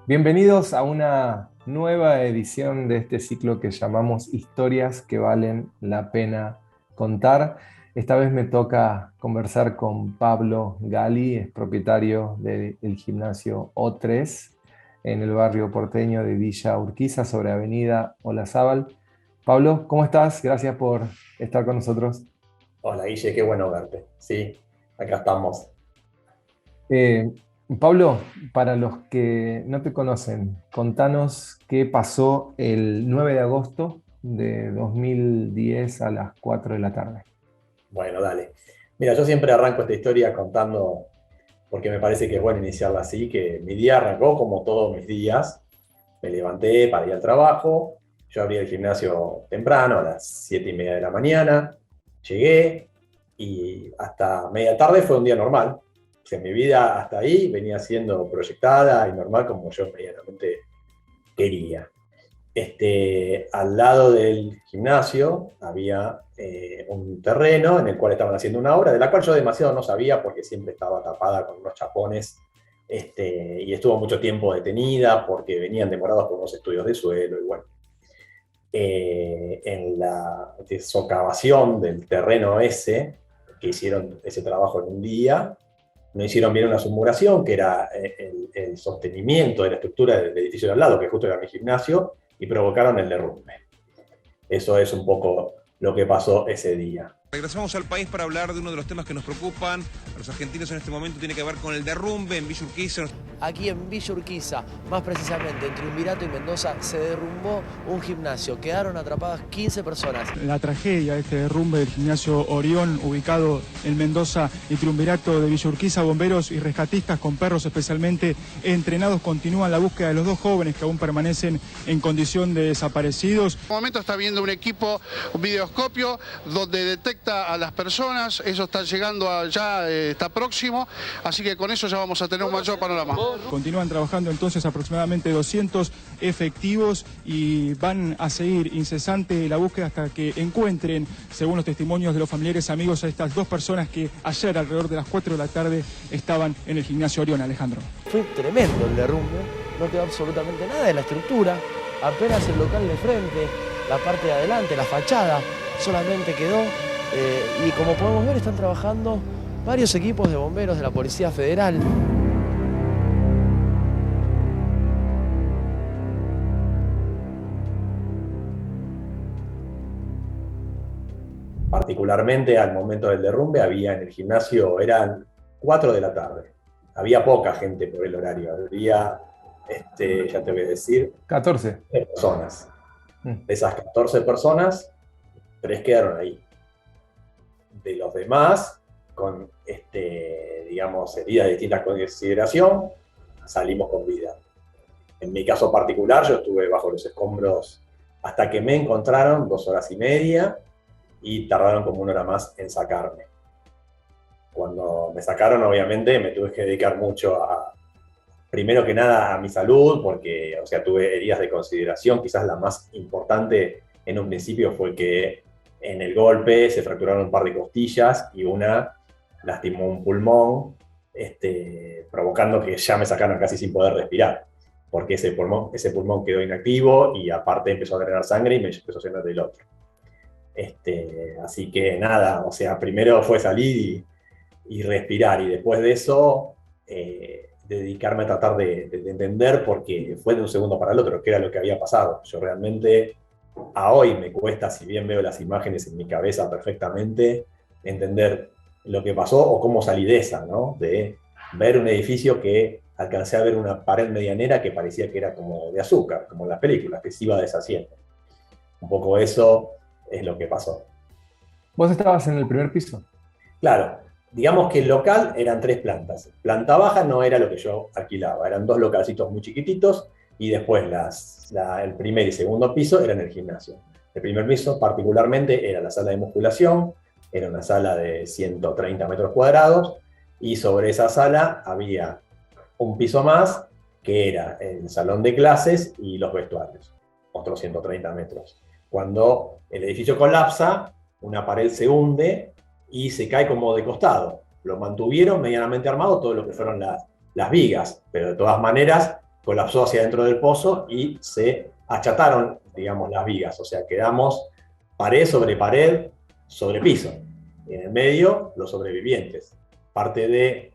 Bienvenidos a una nueva edición de este ciclo que llamamos Historias que valen la pena contar. Esta vez me toca conversar con Pablo Gali, es propietario del gimnasio O3 en el barrio porteño de Villa Urquiza sobre Avenida Olazábal. Pablo, ¿cómo estás? Gracias por estar con nosotros. Hola Guille, qué bueno verte. Sí, acá estamos. Eh, Pablo, para los que no te conocen, contanos qué pasó el 9 de agosto de 2010 a las 4 de la tarde. Bueno, dale. Mira, yo siempre arranco esta historia contando, porque me parece que es bueno iniciarla así, que mi día arrancó como todos mis días. Me levanté para ir al trabajo, yo abrí el gimnasio temprano, a las 7:30 de la mañana, llegué y hasta media tarde fue un día normal. O sea, mi vida hasta ahí venía siendo proyectada y normal como yo medianamente quería. Al lado del gimnasio había un terreno en el cual estaban haciendo una obra, de la cual yo demasiado no sabía porque siempre estaba tapada con unos chapones, y estuvo mucho tiempo detenida porque venían demorados por unos estudios de suelo y bueno. En la socavación del terreno ese, que hicieron ese trabajo en un día, no hicieron bien una submuración, que era el sostenimiento de la estructura del edificio de al lado, que justo era mi gimnasio, y provocaron el derrumbe. Eso es un poco lo que pasó ese día. Regresamos al país para hablar de uno de los temas que nos preocupan a los argentinos en este momento. Tiene que ver con el derrumbe en Villa Urquiza. Aquí en Villa Urquiza, más precisamente en Triunvirato y Mendoza, se derrumbó un gimnasio. Quedaron atrapadas 15 personas. La tragedia, este derrumbe del gimnasio Orión, ubicado en Mendoza y Triunvirato de Villa Urquiza, bomberos y rescatistas con perros especialmente entrenados continúan la búsqueda de los dos jóvenes que aún permanecen en condición de desaparecidos. En este momento está viendo un equipo, un videoscopio, donde detecta a las personas. Eso está llegando allá, está próximo, así que con eso ya vamos a tener un mayor panorama. Continúan trabajando entonces aproximadamente 200 efectivos y van a seguir incesante la búsqueda hasta que encuentren, según los testimonios de los familiares amigos, a estas dos personas que ayer alrededor de las 4 de la tarde estaban en el gimnasio Orión. Alejandro. Fue tremendo el derrumbe, no quedó absolutamente nada de la estructura, apenas el local de frente, la parte de adelante, la fachada, solamente quedó. Y como podemos ver, están trabajando varios equipos de bomberos de la Policía Federal. Particularmente al momento del derrumbe había en el gimnasio, eran 4 de la tarde. Había poca gente por el horario, había, ya te voy a decir, 14. 3 personas. Mm. De esas 14 personas, 3 quedaron ahí. De los demás, con digamos, heridas de distinta consideración, salimos con vida. En mi caso particular, yo estuve bajo los escombros hasta que me encontraron 2 horas y media y tardaron como 1 hora más en sacarme. Cuando me sacaron, obviamente, me tuve que dedicar mucho primero que nada, a mi salud, porque, o sea, tuve heridas de consideración. Quizás la más importante en un principio fue que en el golpe se fracturaron un par de costillas y una lastimó un pulmón, provocando que ya me sacaron casi sin poder respirar, porque ese pulmón quedó inactivo y aparte empezó a drenar sangre y me empezó a llenar del otro. Así que nada, o sea, primero fue salir y respirar, y después de eso dedicarme a tratar de entender, porque fue de un segundo para el otro, qué era lo que había pasado. Yo realmente, a hoy me cuesta, si bien veo las imágenes en mi cabeza perfectamente, entender lo que pasó o cómo salí de esa, ¿no? De ver un edificio que alcancé a ver una pared medianera que parecía que era como de azúcar, como en las películas, que se iba deshaciendo. Un poco eso es lo que pasó. ¿Vos estabas en el primer piso? Claro, digamos que el local eran 3 plantas. Planta baja no era lo que yo alquilaba, eran 2 localcitos muy chiquititos y después el primer y segundo piso eran el gimnasio. El primer piso particularmente era la sala de musculación, era una sala de 130 metros cuadrados y sobre esa sala había un piso más que era el salón de clases y los vestuarios, otros 130 metros. Cuando el edificio colapsa, una pared se hunde y se cae como de costado. Lo mantuvieron medianamente armado todo lo que fueron las vigas, pero de todas maneras colapsó hacia dentro del pozo y se achataron, digamos, las vigas. O sea, quedamos pared sobre piso. Y en el medio, los sobrevivientes. Parte de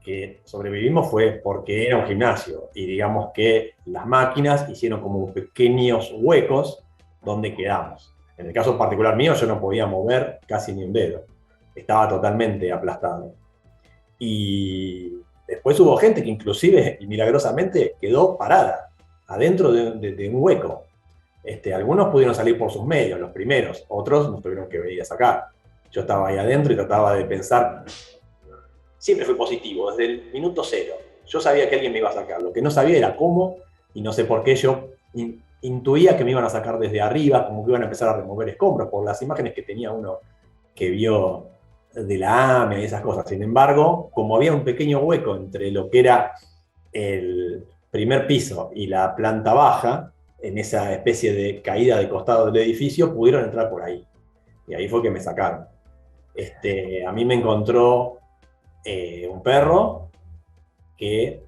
que sobrevivimos fue porque era un gimnasio y digamos que las máquinas hicieron como pequeños huecos donde quedamos. En el caso particular mío, yo no podía mover casi ni un dedo. Estaba totalmente aplastado. Y después hubo gente que inclusive, y milagrosamente, quedó parada adentro de un hueco. Algunos pudieron salir por sus medios, los primeros, otros nos tuvieron que venir a sacar. Yo estaba ahí adentro y trataba de pensar. Siempre fui positivo, desde el minuto cero. Yo sabía que alguien me iba a sacar. Lo que no sabía era cómo, y no sé por qué yo intuía que me iban a sacar desde arriba, como que iban a empezar a remover escombros, por las imágenes que tenía uno que vio de la AME y esas cosas. Sin embargo, como había un pequeño hueco entre lo que era el primer piso y la planta baja, en esa especie de caída de costado del edificio, pudieron entrar por ahí. Y ahí fue que me sacaron. A mí me encontró un perro que,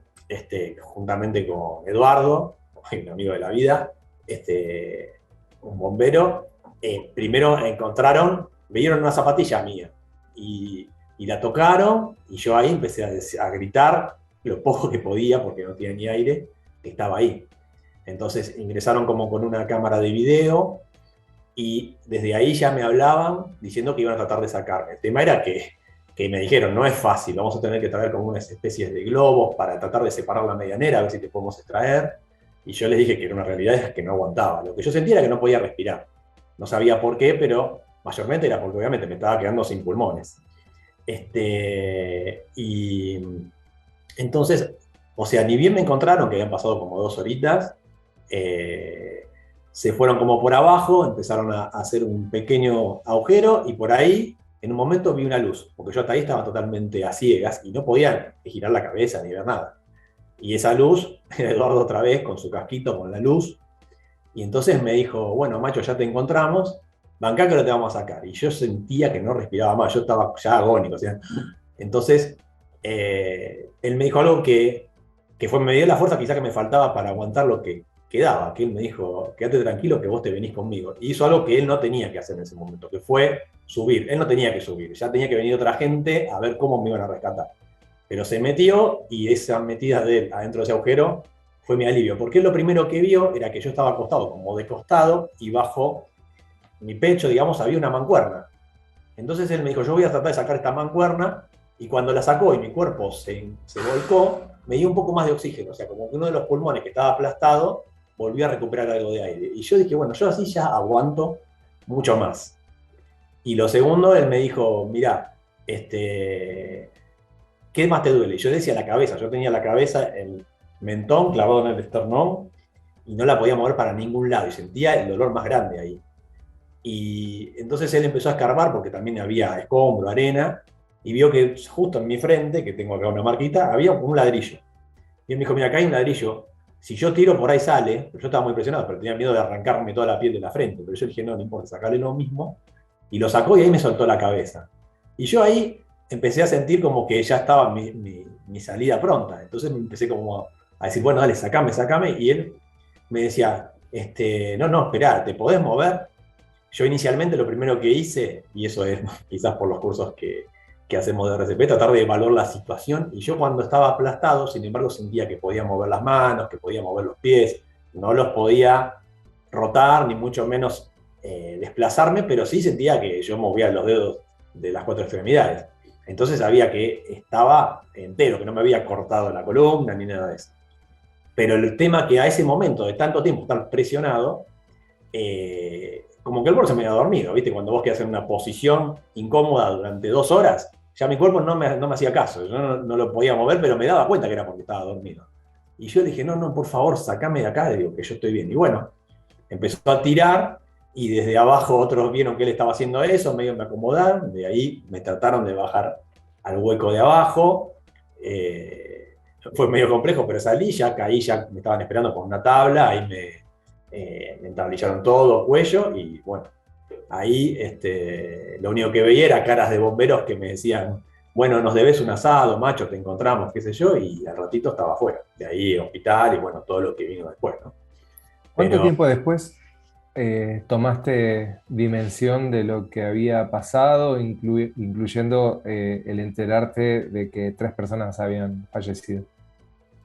juntamente con Eduardo, un amigo de la vida, un bombero, primero encontraron, me dieron una zapatilla mía y la tocaron y yo ahí empecé a gritar lo poco que podía porque no tenía ni aire, que estaba ahí. Entonces ingresaron como con una cámara de video y desde ahí ya me hablaban diciendo que iban a tratar de sacarme. El tema era que me dijeron, no es fácil, vamos a tener que traer como unas especies de globos para tratar de separar la medianera, a ver si te podemos extraer. Y yo les dije que era una realidad que no aguantaba. Lo que yo sentía era que no podía respirar. No sabía por qué, pero mayormente era porque obviamente me estaba quedando sin pulmones. Y entonces, o sea, ni bien me encontraron, que habían pasado como 2 horitas, se fueron como por abajo, empezaron a hacer un pequeño agujero y por ahí, en un momento vi una luz, porque yo hasta ahí estaba totalmente a ciegas y no podía girar la cabeza ni ver nada. Y esa luz, era Eduardo otra vez con su casquito, con la luz, y entonces me dijo, bueno, macho, ya te encontramos, bancá que ahora te vamos a sacar. Y yo sentía que no respiraba más, yo estaba ya agónico. O sea, entonces, él me dijo algo que me dio la fuerza quizá que me faltaba para aguantar lo que quedaba, que él me dijo, quédate tranquilo que vos te venís conmigo. Y hizo algo que él no tenía que hacer en ese momento, que fue subir. Él no tenía que subir, ya tenía que venir otra gente a ver cómo me iban a rescatar. Pero se metió y esa metida de él adentro de ese agujero fue mi alivio, porque él lo primero que vio era que yo estaba acostado como de costado y bajo mi pecho, digamos, había una mancuerna. Entonces él me dijo, yo voy a tratar de sacar esta mancuerna, y cuando la sacó y mi cuerpo se volcó, me dio un poco más de oxígeno, o sea, como que uno de los pulmones que estaba aplastado volvió a recuperar algo de aire. Y yo dije, bueno, yo así ya aguanto mucho más. Y lo segundo, él me dijo, mirá, ¿qué más te duele? Y yo decía la cabeza, yo tenía la cabeza, el mentón clavado en el esternón, y no la podía mover para ningún lado, y sentía el dolor más grande ahí. Y entonces él empezó a escarbar, porque también había escombro, arena, y vio que justo en mi frente, que tengo acá una marquita, había un ladrillo. Y él me dijo, mira, acá hay un ladrillo, si yo tiro por ahí sale. Yo estaba muy impresionado, pero tenía miedo de arrancarme toda la piel de la frente, pero yo dije, no importa, sacarle lo mismo, y lo sacó y ahí me soltó la cabeza. Y yo ahí empecé a sentir como que ya estaba mi salida pronta, entonces me empecé como a decir, bueno, dale, sacame, y él me decía, no, esperá, ¿te podés mover? Yo inicialmente lo primero que hice, y eso es quizás por los cursos que hacemos de RCP, tratar de evaluar la situación, y yo cuando estaba aplastado, sin embargo, sentía que podía mover las manos, que podía mover los pies, no los podía rotar, ni mucho menos desplazarme, pero sí sentía que yo movía los dedos de las 4 extremidades. Entonces sabía que estaba entero, que no me había cortado la columna, ni nada de eso. Pero el tema que a ese momento, de tanto tiempo estar presionado, como que el cuerpo se me había dormido, ¿viste? Cuando vos quedás en una posición incómoda durante 2 horas, ya mi cuerpo no me hacía caso, yo no lo podía mover, pero me daba cuenta que era porque estaba dormido. Y yo le dije, no, por favor, sacame de acá, digo, que yo estoy bien. Y bueno, empezó a tirar, y desde abajo otros vieron que él estaba haciendo eso, medio me acomodaron, de ahí me trataron de bajar al hueco de abajo, fue medio complejo, pero salí, ya caí, ya me estaban esperando con una tabla, ahí me entablillaron todo, cuello, y bueno, ahí lo único que veía era caras de bomberos que me decían, bueno, nos debes un asado, macho, te encontramos, qué sé yo, y al ratito estaba afuera. De ahí hospital y bueno, todo lo que vino después, ¿no? ¿Cuánto Pero tiempo después tomaste dimensión de lo que había pasado, incluyendo el enterarte de que 3 personas habían fallecido?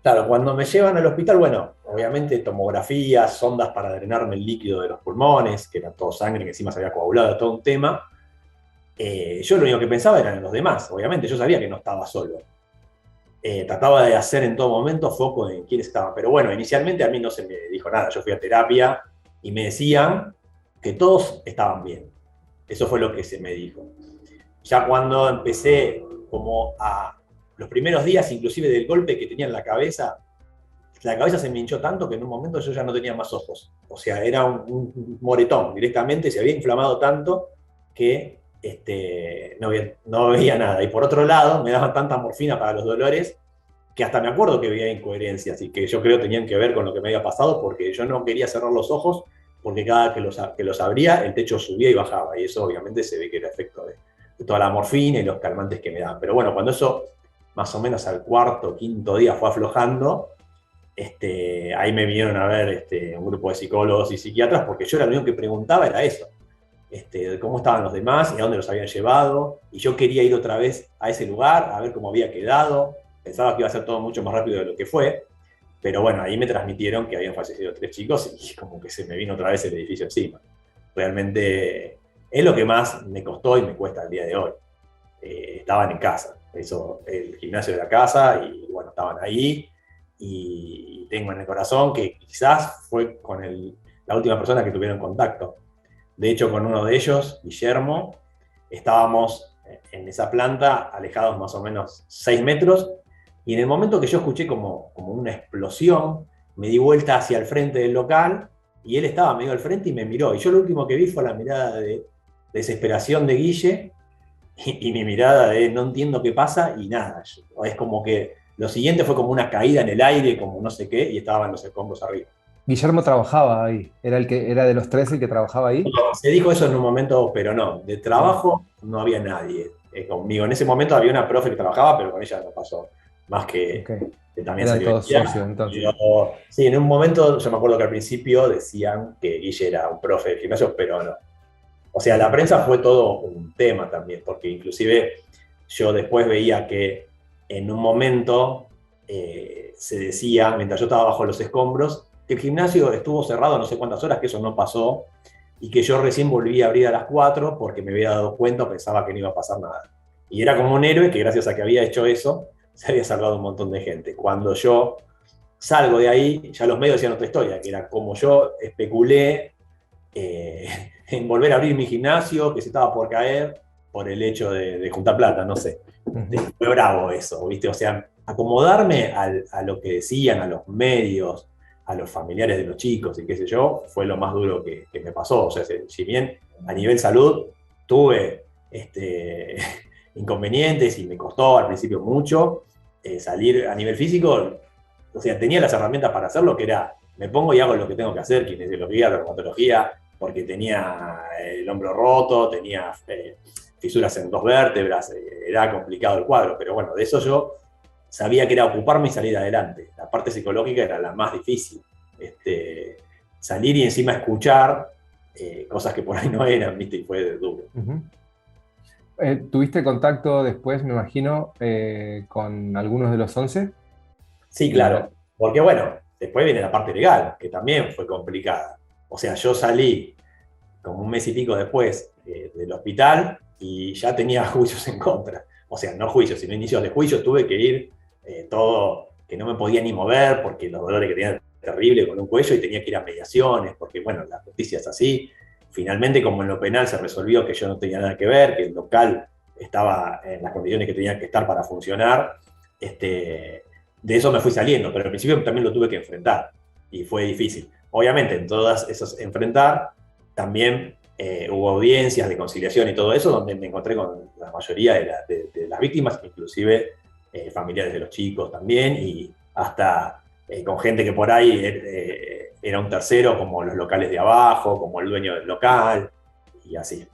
claro, cuando me llevan al hospital, bueno, obviamente tomografías, sondas para drenarme el líquido de los pulmones, que era todo sangre, que encima se había coagulado, todo un tema. Yo lo único que pensaba eran en los demás, obviamente, yo sabía que no estaba solo. Trataba de hacer en todo momento foco en quiénes estaban, pero bueno, inicialmente a mí no se me dijo nada, yo fui a terapia y me decían que todos estaban bien. Eso fue lo que se me dijo. Ya cuando empecé como a los primeros días, inclusive del golpe que tenía en la cabeza se me hinchó tanto que en un momento yo ya no tenía más ojos. O sea, era un moretón directamente, se había inflamado tanto que no veía nada. Y por otro lado, me daban tanta morfina para los dolores que hasta me acuerdo que veía incoherencias y que yo creo tenían que ver con lo que me había pasado porque yo no quería cerrar los ojos porque cada que los abría el techo subía y bajaba y eso obviamente se ve que era efecto de toda la morfina y los calmantes que me daban. Pero bueno, cuando eso más o menos al cuarto, quinto día fue aflojando, ahí me vinieron a ver un grupo de psicólogos y psiquiatras porque yo era lo único que preguntaba era eso, de cómo estaban los demás y a dónde los habían llevado, y yo quería ir otra vez a ese lugar, a ver cómo había quedado, pensaba que iba a ser todo mucho más rápido de lo que fue, pero bueno, ahí me transmitieron que habían fallecido 3 chicos y como que se me vino otra vez el edificio encima. Realmente es lo que más me costó y me cuesta el día de hoy. Estaban en casa, eso, el gimnasio de la casa, y bueno, estaban ahí, y tengo en el corazón que quizás fue con la última persona que tuvieron contacto. De hecho, con uno de ellos, Guillermo, estábamos en esa planta, alejados más o menos 6 metros, y en el momento que yo escuché como una explosión, me di vuelta hacia el frente del local, y él estaba medio al frente y me miró. Y yo lo último que vi fue la mirada de desesperación de Guille, y mi mirada de no entiendo qué pasa, y nada. Es como que lo siguiente fue como una caída en el aire, como no sé qué, y estaban los escombros arriba. Guillermo trabajaba ahí, era de los 3 el que trabajaba ahí. Se dijo eso en un momento, pero no. De trabajo no había nadie conmigo. En ese momento había una profe que trabajaba, pero con ella no pasó. Más Okay. que también Eran salió todos ella. socios entonces. Sí, en un momento yo me acuerdo que al principio decían que Guille era un profe de gimnasio, pero no. O sea, la prensa fue todo un tema también, porque inclusive yo después veía que en un momento se decía, mientras yo estaba bajo los escombros, que el gimnasio estuvo cerrado no sé cuántas horas, que eso no pasó, y que yo recién volví a abrir a las 4 porque me había dado cuenta o pensaba que no iba a pasar nada. Y era como un héroe que gracias a que había hecho eso, se había salvado un montón de gente. Cuando yo salgo de ahí, ya los medios decían otra historia, que era como yo especulé en volver a abrir mi gimnasio, que se estaba por caer por el hecho de juntar plata, no sé. Fue bravo eso, ¿viste? O sea, acomodarme a lo que decían, a los medios, a los familiares de los chicos y qué sé yo, fue lo más duro que me pasó. O sea, si bien a nivel salud tuve inconvenientes y me costó al principio mucho salir a nivel físico, o sea, tenía las herramientas para hacerlo, que era, me pongo y hago lo que tengo que hacer, kinesiología, traumatología, porque tenía el hombro roto, tenía fisuras en 2 vértebras, era complicado el cuadro, pero bueno, de eso yo sabía que era ocuparme y salir adelante. La parte psicológica era la más difícil. Salir y encima escuchar cosas que por ahí no eran, ¿viste? Y fue duro. ¿Tuviste contacto después, me imagino, con algunos de los 11? Sí, claro. Porque bueno, después viene la parte legal, que también fue complicada. O sea, yo salí como un mes y pico después del hospital y ya tenía juicios en contra. O sea, no juicios, sino inicios de juicio. Tuve que ir todo, que no me podía ni mover porque los dolores que tenía terrible con un cuello y tenía que ir a mediaciones, porque bueno, la justicia es así. Finalmente, como en lo penal se resolvió que yo no tenía nada que ver, que el local estaba en las condiciones que tenía que estar para funcionar, de eso me fui saliendo, pero al principio también lo tuve que enfrentar y fue difícil. Obviamente, en todas esas enfrentar, también hubo audiencias de conciliación y todo eso, donde me encontré con la mayoría de las víctimas, inclusive familiares de los chicos también, y hasta con gente que por ahí era un tercero, como los locales de abajo, como el dueño del local, y así.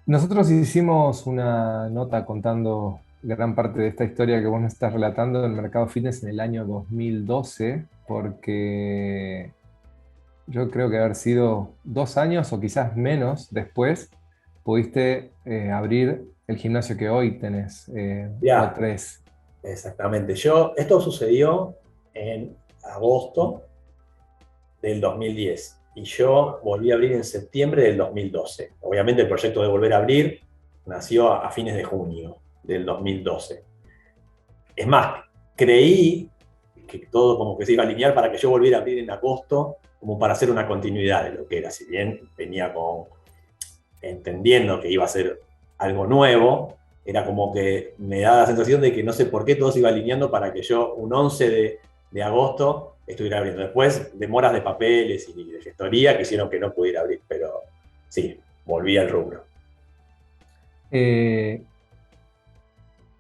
Nosotros hicimos una nota contando gran parte de esta historia que vos nos estás relatando del mercado fitness en el año 2012, porque yo creo que haber sido 2 años o quizás menos después, pudiste abrir el gimnasio que hoy tenés, o Ya, 3. exactamente. Esto sucedió en agosto del 2010 y yo volví a abrir en septiembre del 2012. Obviamente el proyecto de volver a abrir nació a fines de junio del 2012. Es más, creí que todo como que se iba a alinear para que yo volviera a abrir en agosto, como para hacer una continuidad de lo que era. Si bien venía entendiendo que iba a ser algo nuevo, era como que me daba la sensación de que no sé por qué todo se iba alineando para que yo un 11 de agosto estuviera abriendo. Después, demoras de papeles y de gestoría que hicieron que no pudiera abrir, pero sí, volví al rubro.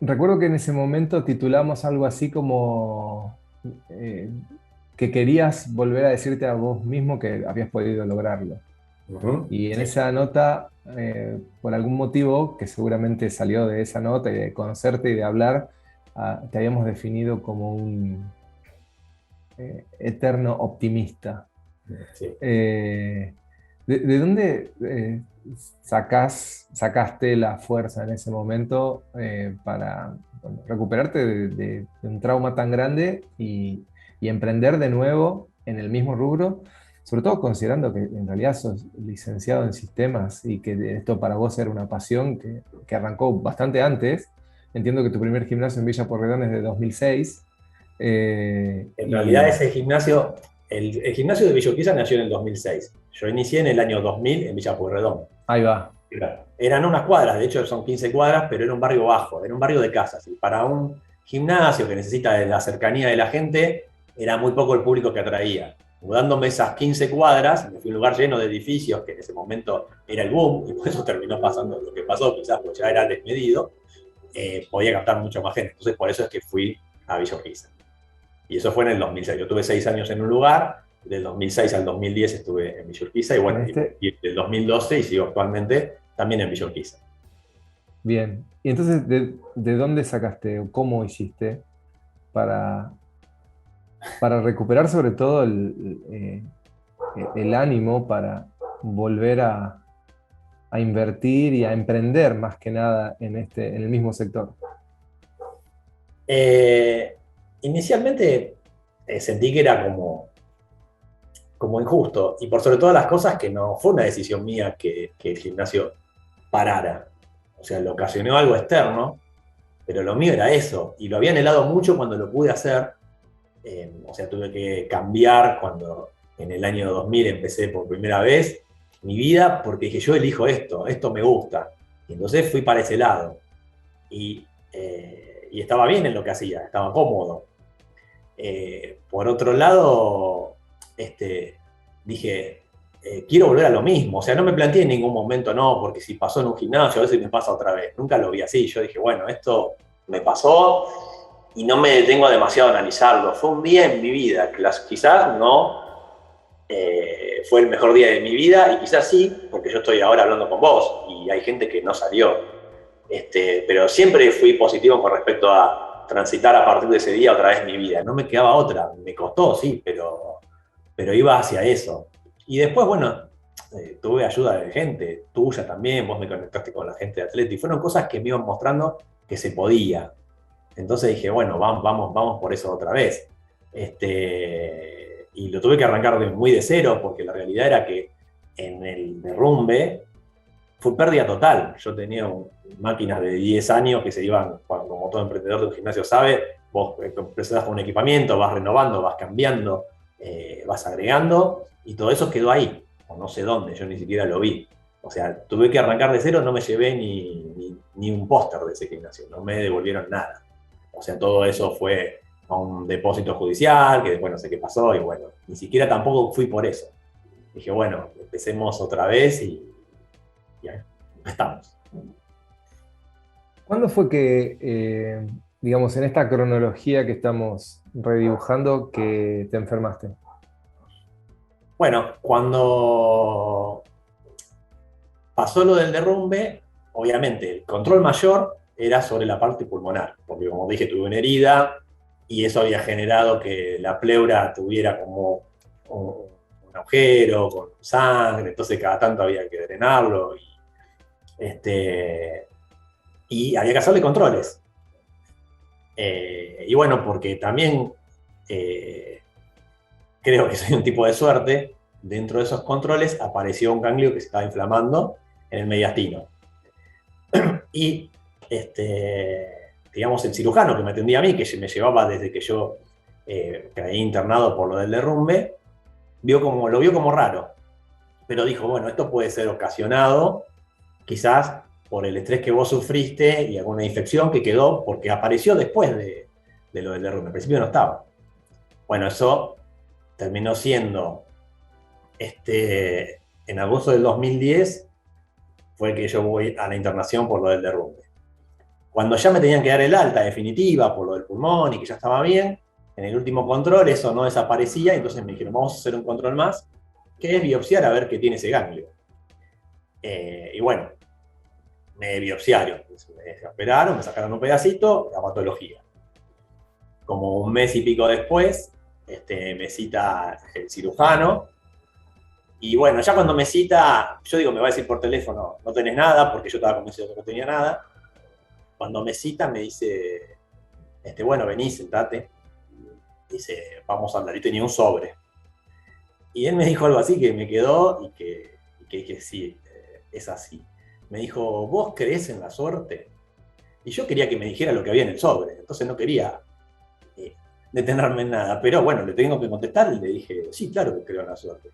Recuerdo que en ese momento titulamos algo así como eh, que querías volver a decirte a vos mismo que habías podido lograrlo. Y en Sí. esa nota, por algún motivo que seguramente salió de esa nota y de conocerte y de hablar, te habíamos definido como un eterno optimista. Sí. ¿De dónde sacaste la fuerza en ese momento para bueno, recuperarte de un trauma tan grande y emprender de nuevo en el mismo rubro? Sobre todo considerando que en realidad sos licenciado en sistemas y que esto para vos era una pasión que arrancó bastante antes. Entiendo que tu primer gimnasio en Villa Porredón es de 2006. En realidad Y ese gimnasio, el gimnasio de Villa Urquiza nació en el 2006. Yo inicié en el año 2000 en Villa Pueyrredón. ahí va. Eran unas cuadras, de hecho son 15 cuadras, pero era un barrio bajo, era un barrio de casas. Y para un gimnasio que necesita de la cercanía de la gente, era muy poco el público que atraía. Mudándome esas 15 cuadras, me fui a un lugar lleno de edificios, que en ese momento era el boom, y por eso terminó pasando lo que pasó, quizás porque ya era desmedido, podía captar mucho más gente. Entonces por eso es que fui a Villa Urquiza. Y eso fue en el 2006. Yo tuve 6 años en un lugar, del 2006 al 2010 estuve en Villa Urquiza, y En bueno, este, y del 2012 y sigo actualmente también en Villa Urquiza. Bien. Y entonces, ¿de dónde sacaste o cómo hiciste para, para recuperar sobre todo el ánimo para volver a invertir y a emprender más que nada en el mismo sector? Eh, Inicialmente sentí que era como injusto, y por sobre todas las cosas que no fue una decisión mía que el gimnasio parara. O sea, lo ocasionó algo externo, pero lo mío era eso, y lo había anhelado mucho cuando lo pude hacer. O sea, tuve que cambiar cuando en el año 2000 empecé por primera vez mi vida, porque dije, yo elijo esto me gusta. Y entonces fui para ese lado. Y estaba bien en lo que hacía, estaba cómodo. Por otro lado, dije, quiero volver a lo mismo. O sea, no me planteé en ningún momento, no, porque si pasó en un gimnasio, a veces me pasa otra vez. Nunca lo vi así. Yo dije, bueno, esto me pasó y no me detengo demasiado a analizarlo. Fue un día en mi vida, quizás no fue el mejor día de mi vida, y quizás sí, porque yo estoy ahora hablando con vos y hay gente que no salió. Pero siempre fui positivo con respecto a transitar a partir de ese día otra vez mi vida. No me quedaba otra, me costó, sí, pero iba hacia eso. Y después, bueno, tuve ayuda de gente, tuya también, vos me conectaste con la gente de Atleti, y fueron cosas que me iban mostrando que se podía. Entonces dije, bueno, vamos por eso otra vez. Y lo tuve que arrancar muy de cero, porque la realidad era que en el derrumbe fue pérdida total. Yo tenía máquinas de 10 años que se iban, como todo emprendedor de un gimnasio sabe, vos empezás con un equipamiento, vas renovando, vas cambiando, vas agregando, y todo eso quedó ahí, o no sé dónde, yo ni siquiera lo vi. O sea, tuve que arrancar de cero, no me llevé ni un póster de ese gimnasio, no me devolvieron nada. O sea, todo eso fue a un depósito judicial, que después no sé qué pasó, y bueno, ni siquiera tampoco fui por eso. Dije, bueno, empecemos otra vez y ahí estamos. ¿Cuándo fue que, digamos, en esta cronología que estamos redibujando, que te enfermaste? Bueno, cuando pasó lo del derrumbe, obviamente, el control mayor era sobre la parte pulmonar, porque como dije, tuve una herida y eso había generado que la pleura tuviera como un agujero con sangre, entonces cada tanto había que drenarlo y había que hacerle controles. Y bueno, porque también creo que soy un tipo de suerte, dentro de esos controles apareció un ganglio que se estaba inflamando en el mediastino. Y digamos, el cirujano que me atendía a mí, que me llevaba desde que yo caí internado por lo del derrumbe, lo vio como raro. Pero dijo, bueno, esto puede ser ocasionado quizás por el estrés que vos sufriste y alguna infección que quedó, porque apareció después de lo del derrumbe. Al principio no estaba. Bueno, eso terminó siendo, en agosto del 2010, fue que yo voy a la internación por lo del derrumbe. Cuando ya me tenían que dar el alta definitiva por lo del pulmón y que ya estaba bien, en el último control eso no desaparecía, entonces me dijeron, vamos a hacer un control más, que es biopsiar a ver qué tiene ese ganglio. Y bueno, me biopsiaron, me operaron, me sacaron un pedacito, la patología. Como un mes y pico después, me cita el cirujano, y bueno, ya cuando me cita, yo digo, me va a decir por teléfono, no tenés nada, porque yo estaba convencido que no tenía nada. Cuando me cita me dice, bueno, vení, sentate. Dice, vamos a hablar. Y tenía un sobre. Y él me dijo algo así que me quedó y que sí, es así. Me dijo, ¿vos creés en la suerte? Y yo quería que me dijera lo que había en el sobre. Entonces no quería detenerme en nada. Pero bueno, le tengo que contestar y le dije, sí, claro que creo en la suerte.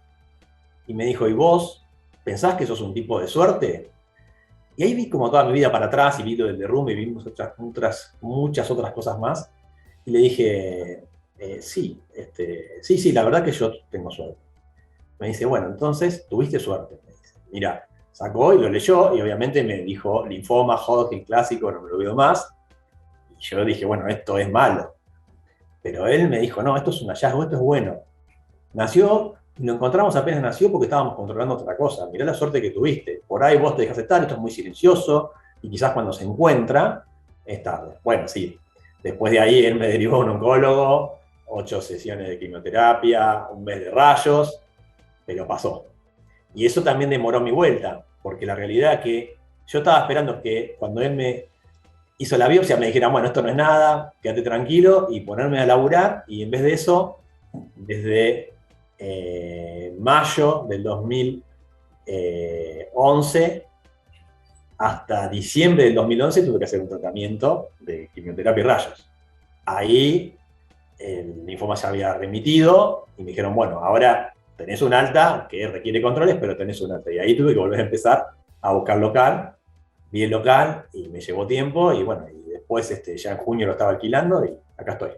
Y me dijo, ¿y vos pensás que sos un tipo de suerte? Y ahí vi como toda mi vida para atrás y vi lo del derrumbe y vimos muchas otras cosas más. Y le dije, sí, sí, la verdad que yo tengo suerte. Me dice, bueno, entonces tuviste suerte. Me dice, mira, sacó y lo leyó y obviamente me dijo linfoma, Hodgkin clásico, no me lo olvido más. Y yo dije, bueno, esto es malo. Pero él me dijo, no, esto es un hallazgo, esto es bueno. Nació, y lo encontramos apenas nació porque estábamos controlando otra cosa. Mirá la suerte que tuviste. Por ahí vos te dejas estar, esto es muy silencioso, y quizás cuando se encuentra, es tarde. Bueno, sí. Después de ahí él me derivó a un oncólogo, 8 sesiones de quimioterapia, un mes de rayos, pero pasó. Y eso también demoró mi vuelta, porque la realidad es que yo estaba esperando que cuando él me hizo la biopsia me dijera, bueno, esto no es nada, quédate tranquilo, y ponerme a laburar, y en vez de eso, desde mayo del 2011 hasta diciembre del 2011 tuve que hacer un tratamiento de quimioterapia y rayos. Ahí el linfoma se había remitido y me dijeron, bueno, ahora tenés un alta que requiere controles, pero tenés un alta. Y ahí tuve que volver a empezar a buscar local, vi el local y me llevó tiempo y bueno, y después ya en junio lo estaba alquilando y acá estoy.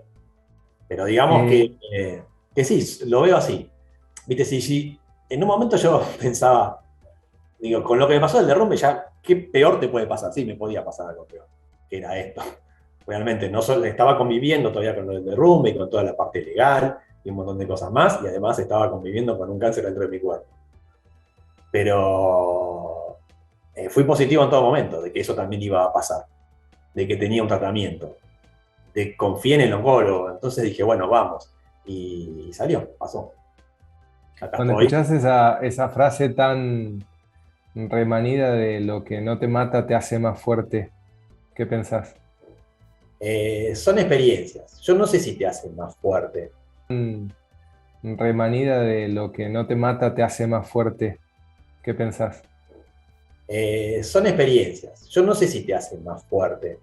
Pero digamos que sí, lo veo así. Viste, si en un momento yo pensaba, digo, con lo que me pasó del derrumbe ya, ¿qué peor te puede pasar? Sí, me podía pasar algo peor, que era esto. Realmente no solo estaba conviviendo todavía con lo del derrumbe y con toda la parte legal y un montón de cosas más, y además estaba conviviendo con un cáncer dentro de mi cuerpo. Pero fui positivo en todo momento de que eso también iba a pasar, de que tenía un tratamiento, de confié en el oncólogo, entonces dije, bueno, vamos, y salió, pasó. Acá Cuando estoy. escuchás esa frase tan remanida de lo que no te mata te hace más fuerte, ¿qué pensás? Son experiencias. Yo no sé si te hacen más fuerte. Remanida de lo que no te mata te hace más fuerte, ¿qué pensás? Son experiencias. Yo no sé si te hacen más fuerte.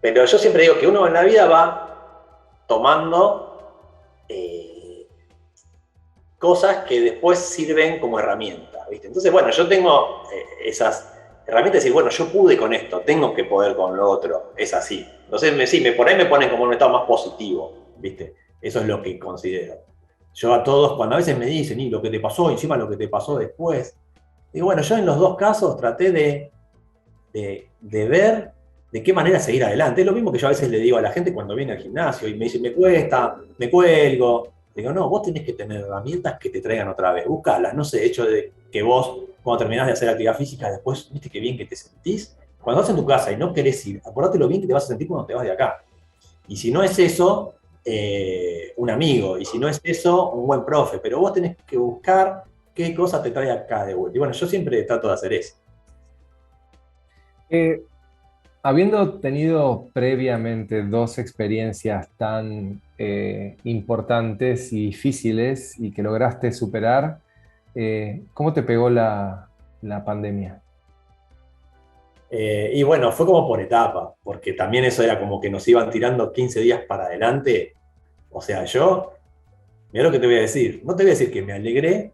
Pero yo siempre digo que uno en la vida va tomando cosas que después sirven como herramientas, ¿viste? Entonces, bueno, yo tengo esas herramientas de decir, bueno, yo pude con esto, tengo que poder con lo otro, es así. Entonces, sí, por ahí me ponen como en un estado más positivo, ¿viste? Eso es lo que considero. Yo a todos, cuando a veces me dicen, y lo que te pasó, encima lo que te pasó después, digo, bueno, yo en los dos casos traté de ver de qué manera seguir adelante. Es lo mismo que yo a veces le digo a la gente cuando viene al gimnasio y me dice, me cuesta, me cuelgo. Digo, no, vos tenés que tener herramientas que te traigan otra vez, buscalas. No sé, hecho de que vos, cuando terminás de hacer actividad física, después, viste qué bien que te sentís, cuando estás en tu casa y no querés ir, acordate lo bien que te vas a sentir cuando te vas de acá. Y si no es eso, un amigo, y si no es eso, un buen profe, pero vos tenés que buscar qué cosa te trae acá de vuelta. Y bueno, yo siempre trato de hacer eso. Habiendo tenido previamente dos experiencias tan importantes y difíciles y que lograste superar, ¿cómo te pegó la pandemia? Y bueno, fue como por etapa, porque también eso era como que nos iban tirando 15 días para adelante. O sea, mira lo que te voy a decir, no te voy a decir que me alegré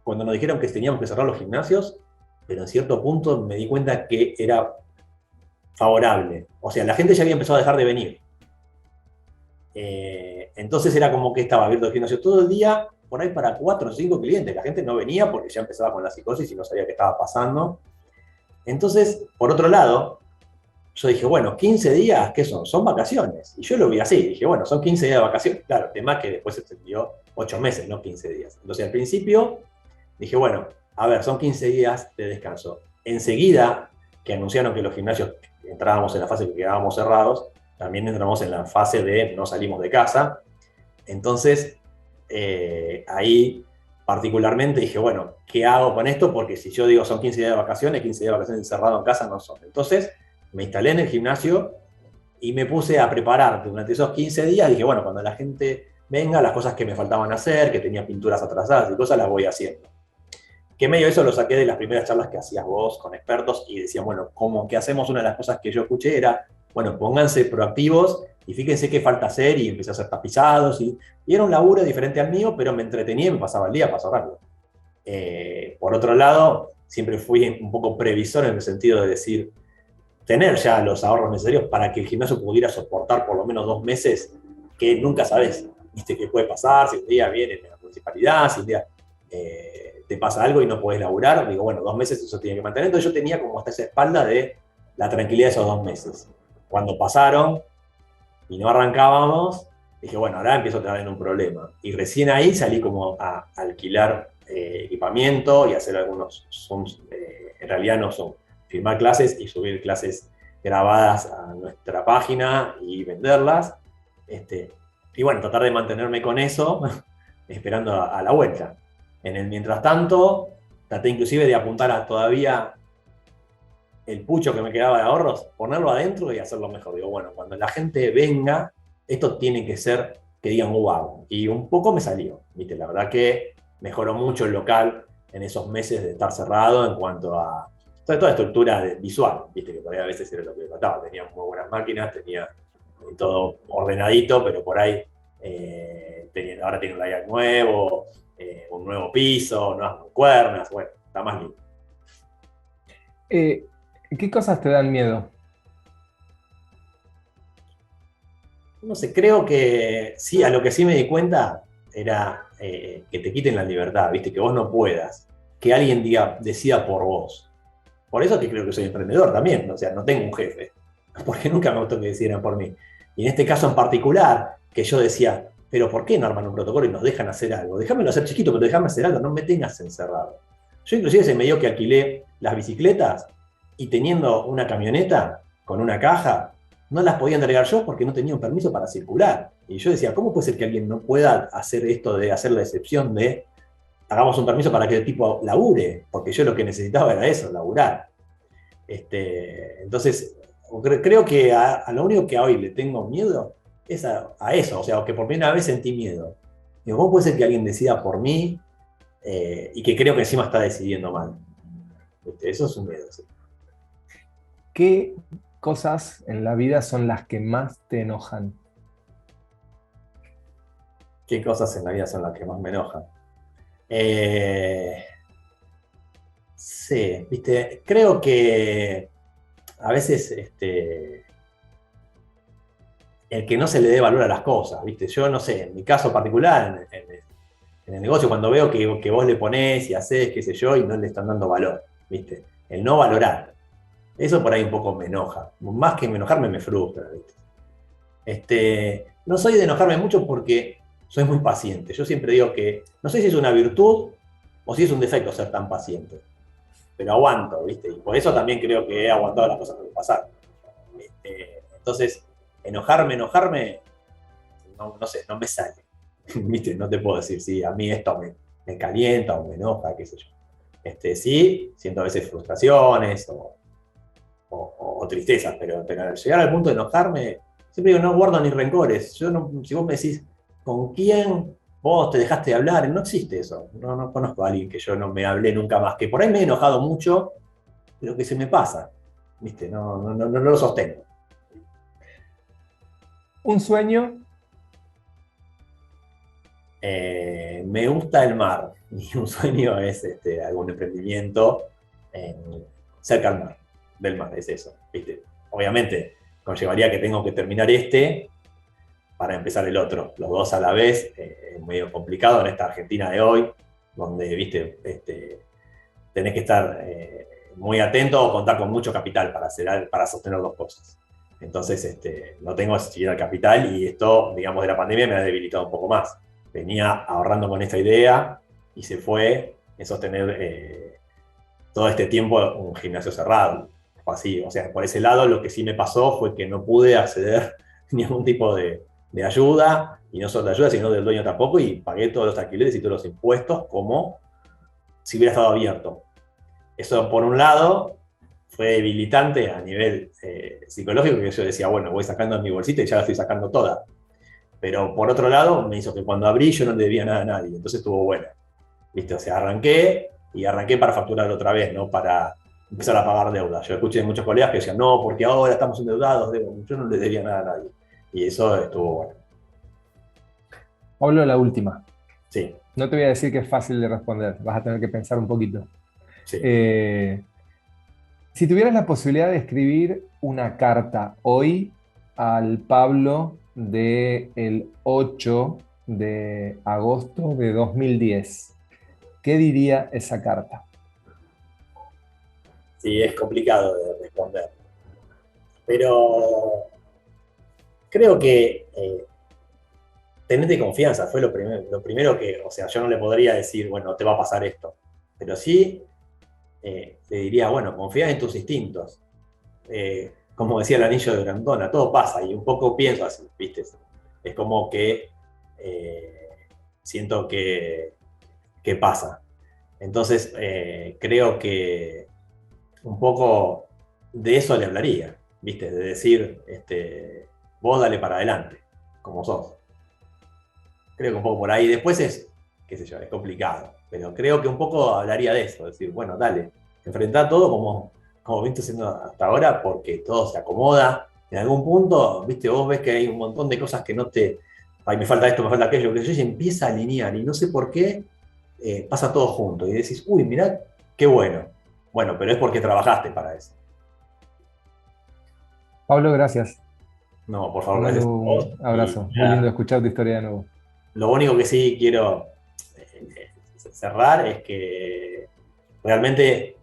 cuando nos dijeron que teníamos que cerrar los gimnasios, pero en cierto punto me di cuenta que era favorable. O sea, la gente ya había empezado a dejar de venir. Entonces era como que estaba abierto el gimnasio todo el día, por ahí para 4 o 5 clientes. La gente no venía porque ya empezaba con la psicosis y no sabía qué estaba pasando. Entonces, por otro lado, yo dije, bueno, 15 días, ¿qué son? Son vacaciones. Y yo lo vi así, dije, bueno, son 15 días de vacaciones. Claro, el tema es que después se extendió 8 meses, no 15 días. Entonces, al principio, dije, bueno, a ver, son 15 días de descanso. Enseguida que anunciaron que los gimnasios entrábamos en la fase que quedábamos cerrados, también entramos en la fase de no salimos de casa. Entonces, ahí particularmente dije, bueno, ¿qué hago con esto? Porque si yo digo son 15 días de vacaciones, 15 días de vacaciones encerrado en casa no son. Entonces, me instalé en el gimnasio y me puse a preparar durante esos 15 días. Dije, bueno, cuando la gente venga, las cosas que me faltaban hacer, que tenía pinturas atrasadas y cosas, las voy haciendo. Que medio eso lo saqué de las primeras charlas que hacías vos con expertos y decían, bueno, ¿qué hacemos? Una de las cosas que yo escuché era, bueno, pónganse proactivos y fíjense qué falta hacer, y empecé a hacer tapizados y era un laburo diferente al mío, pero me entretenía y me pasaba el día, pasó rápido. Por otro lado, siempre fui un poco previsor en el sentido de decir, tener ya los ahorros necesarios para que el gimnasio pudiera soportar por lo menos 2 meses, que nunca sabes, ¿viste? Qué puede pasar, si un día viene la municipalidad, si un día te pasa algo y no podés laburar. Digo, bueno, 2 meses eso tiene que mantener. Entonces yo tenía como hasta esa espalda de la tranquilidad de esos 2 meses. Cuando pasaron y no arrancábamos, dije, bueno, ahora empiezo a tener un problema. Y recién ahí salí como a alquilar equipamiento y hacer algunos Zooms, en realidad no son, firmar clases y subir clases grabadas a nuestra página y venderlas. Y bueno, tratar de mantenerme con eso, esperando a la vuelta. En el mientras tanto, traté inclusive de apuntar a todavía el pucho que me quedaba de ahorros, ponerlo adentro y hacerlo mejor. Digo, bueno, cuando la gente venga, esto tiene que ser que digan wow. Y un poco me salió, ¿viste? La verdad que mejoró mucho el local en esos meses de estar cerrado en cuanto a toda estructura visual, ¿viste? Que por ahí a veces era lo que me faltaba. Tenía muy buenas máquinas, tenía todo ordenadito, pero por ahí ahora tiene un layout nuevo, un nuevo piso, nuevas mancuernas, bueno, está más lindo. ¿Qué cosas te dan miedo? No sé, creo que sí, a lo que sí me di cuenta era que te quiten la libertad, ¿viste? Que vos no puedas, que alguien decida por vos. Por eso que creo que soy emprendedor también, o sea, no tengo un jefe, porque nunca me gustó que decidieran por mí. Y en este caso en particular, que yo decía, pero ¿por qué no arman un protocolo y nos dejan hacer algo? Déjamelo hacer chiquito, pero déjame hacer algo, no me tengas encerrado. Yo inclusive se me dio que alquilé las bicicletas y teniendo una camioneta con una caja, no las podía entregar yo porque no tenía un permiso para circular. Y yo decía, ¿cómo puede ser que alguien no pueda hacer esto de hacer la excepción de hagamos un permiso para que el tipo labure? Porque yo lo que necesitaba era eso, laburar. Entonces, creo que a lo único que hoy le tengo miedo es a eso, o sea, que por primera vez sentí miedo. Digo, ¿cómo puede ser que alguien decida por mí y que creo que encima está decidiendo mal? Eso es un miedo, sí. ¿Qué cosas en la vida son las que más te enojan? ¿Qué cosas en la vida son las que más me enojan? Sí, ¿viste? Creo que a veces el que no se le dé valor a las cosas, ¿viste? Yo no sé, en mi caso particular, en el negocio, cuando veo que vos le ponés y hacés, qué sé yo, y no le están dando valor, ¿viste? El no valorar. Eso por ahí un poco me enoja. Más que enojarme, me frustra, ¿viste? No soy de enojarme mucho porque soy muy paciente. Yo siempre digo que, no sé si es una virtud o si es un defecto ser tan paciente. pero aguanto, ¿viste? Y por eso también creo que he aguantado las cosas que me pasaron. Entonces, enojarme, no sé, no me sale. ¿Viste? No te puedo decir, sí, a mí esto me calienta o me enoja, qué sé yo. Sí, siento a veces frustraciones o tristezas, pero al llegar al punto de enojarme, siempre digo, no guardo ni rencores. Yo no, si vos me decís, ¿con quién vos te dejaste de hablar? No existe eso. No conozco a alguien que yo no me hablé nunca más, que por ahí me he enojado mucho, pero que se me pasa. ¿Viste? No lo sostengo. Un sueño. Me gusta el mar y un sueño es algún emprendimiento cerca del mar, es eso, ¿viste? Obviamente conllevaría que tengo que terminar para empezar el otro, los dos a la vez, es medio complicado en esta Argentina de hoy, donde, ¿viste? Tenés que estar muy atento o contar con mucho capital para sostener dos cosas. Entonces, no tengo siquiera el capital y esto, digamos, de la pandemia me ha debilitado un poco más. Venía ahorrando con esta idea y se fue en sostener todo este tiempo un gimnasio cerrado. O así, o sea, por ese lado lo que sí me pasó fue que no pude acceder a ningún tipo de ayuda, y no solo de ayuda, sino del dueño tampoco, y pagué todos los alquileres y todos los impuestos como si hubiera estado abierto. Eso, por un lado, fue debilitante a nivel psicológico, que yo decía, bueno, voy sacando mi bolsita y ya la estoy sacando toda. Pero por otro lado, me hizo que cuando abrí yo no le debía nada a nadie, entonces estuvo bueno. ¿Viste? O sea, arranqué para facturar otra vez, no para empezar a pagar deudas. Yo escuché de muchos colegas que decían, no, porque ahora estamos endeudados, yo no le debía nada a nadie. Y eso estuvo bueno. Pablo, la última. Sí. No te voy a decir que es fácil de responder, vas a tener que pensar un poquito. Sí. Si tuvieras la posibilidad de escribir una carta hoy al Pablo del 8 de agosto de 2010, ¿qué diría esa carta? Sí, es complicado de responder. Pero creo que tenete confianza, fue lo primero que, o sea, yo no le podría decir, bueno, te va a pasar esto, pero sí le diría, bueno, confía en tus instintos. Como decía el anillo de Grandona, todo pasa, y un poco pienso así, ¿viste? Es como que siento que pasa. Entonces, creo que un poco de eso le hablaría, ¿viste? De decir, vos dale para adelante, como sos. Creo que un poco por ahí. Después es, qué sé yo, es complicado, pero creo que un poco hablaría de eso, decir, bueno, dale, enfrentá todo como viste haciendo hasta ahora, porque todo se acomoda. En algún punto, viste, vos ves que hay un montón de cosas que no te... Ay, me falta esto, me falta aquello, que yo, y empieza a alinear, y no sé por qué pasa todo junto, y decís, uy, mirá, qué bueno. Bueno, pero es porque trabajaste para eso. Pablo, gracias. No, por favor, Te gracias a mando vos. un abrazo. Y, Muy lindo escuchar tu historia de nuevo. lo único que sí quiero cerrar es que realmente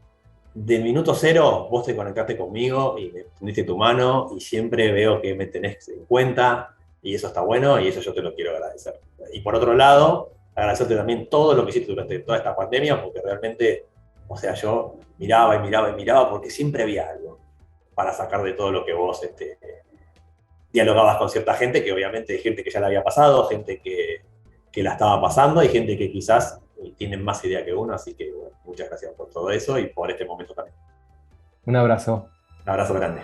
del minuto cero vos te conectaste conmigo y me tendiste tu mano y siempre veo que me tenés en cuenta y eso está bueno y eso yo te lo quiero agradecer. Y por otro lado, agradecerte también todo lo que hiciste durante toda esta pandemia porque realmente, o sea, yo miraba y miraba y miraba porque siempre había algo para sacar de todo lo que vos dialogabas con cierta gente, que obviamente hay gente que ya la había pasado, gente que la estaba pasando y gente que quizás tienen más idea que uno, así que bueno, muchas gracias por todo eso y por este momento también. Un abrazo. Un abrazo grande.